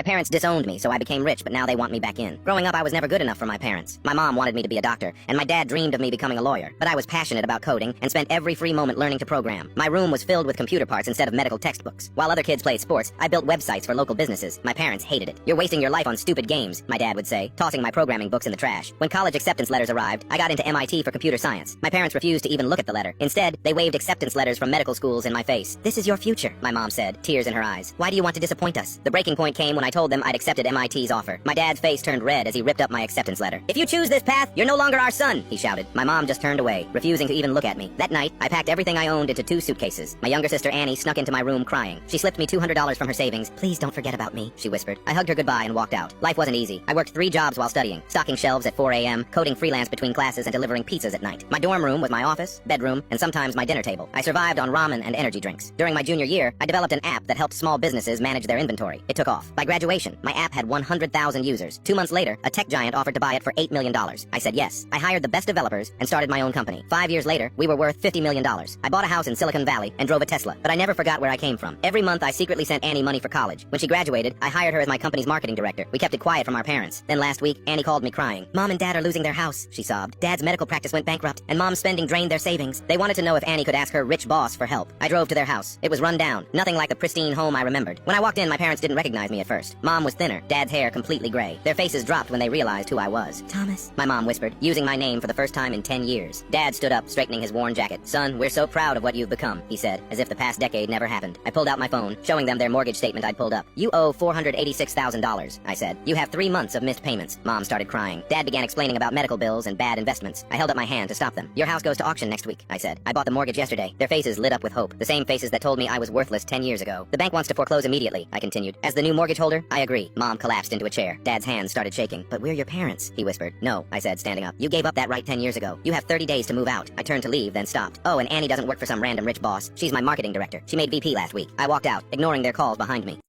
parents disowned me, so I became rich, but now they want me back in. Growing up, I was never good enough for my parents. My mom wanted me to be a doctor, and my dad dreamed of me becoming a lawyer. But I was passionate about coding and spent every free moment learning to program. My room was filled with computer parts instead of medical textbooks. While other kids played sports, I built websites for local businesses. My parents hated it. "You're wasting your life on stupid games," my dad would say, tossing my programming books in the trash. When college acceptance letters arrived, I got into MIT for computer science. My parents refused to even look at the letter. Instead, they waved acceptance letters from medical schools in my face. "This is your future," my mom said, tears in her eyes. "Why do you want to disappoint us?" The breaking point came when I told them I'd accepted MIT's offer. My dad's face turned red as he ripped up my acceptance letter. "If you choose this path, you're no longer our son," he shouted. My mom just turned away, refusing to even look at me. That night, I packed everything I owned into 2 suitcases. My younger sister Annie snuck into my room crying. She slipped me $200 from her savings. "Please don't forget about me," she whispered. I hugged her goodbye and walked out. Life wasn't easy. I worked 3 jobs while studying, stocking shelves at 4 a.m., coding freelance between classes, and delivering pizzas at night. My dorm room was my office, bedroom, and sometimes my dinner table. I survived on ramen and energy drinks. During my junior year, I developed an app that helped small businesses manage their inventory. It took off. By graduation, my app had 100,000 users. 2 months later, a tech giant offered to buy it for $8 million. I said yes. I hired the best developers and started my own company. 5 years later, we were worth $50 million. I bought a house in Silicon Valley and drove a Tesla, but I never forgot where I came from. Every month, I secretly sent Annie money for college. When she graduated, I hired her as my company's marketing director. We kept it quiet from our parents. Then last week, Annie called me crying. "Mom and Dad are losing their house," she sobbed. "Dad's medical practice went bankrupt, and Mom's spending drained their savings." They wanted to know if Annie could ask her rich boss for help. I drove to their house. It was run down, nothing like the pristine home I remembered. When I walked in, my parents didn't recognize me at first. Mom was thinner, Dad's hair completely gray. Their faces dropped when they realized who I was. "Thomas," my mom whispered, using my name for the first time in 10 years. Dad stood up, straightening his worn jacket. "Son, we're so proud of what you've become," he said, as if the past decade never happened. I pulled out my phone, showing them their mortgage statement I'd pulled up. "You owe $486,000, I said. "You have 3 months of missed payments." Mom started crying. Dad began explaining about medical bills and bad investments. I held up my hand to stop them. "Your house goes to auction next week," I said. "I bought the mortgage yesterday." Their faces lit up with hope, the same faces that told me I was worthless 10 years ago. "The bank wants to foreclose immediately," I continued. "As the new mortgage holder, I agree." Mom collapsed into a chair. Dad's hands started shaking. "But we're your parents," he whispered. "No," I said, standing up. "You gave up that right 10 years ago. You have 30 days to move out." I turned to leave, then stopped. "Oh, and Annie doesn't work for some random rich boss. She's my marketing director. She made VP last week." I walked out, ignoring their calls behind me.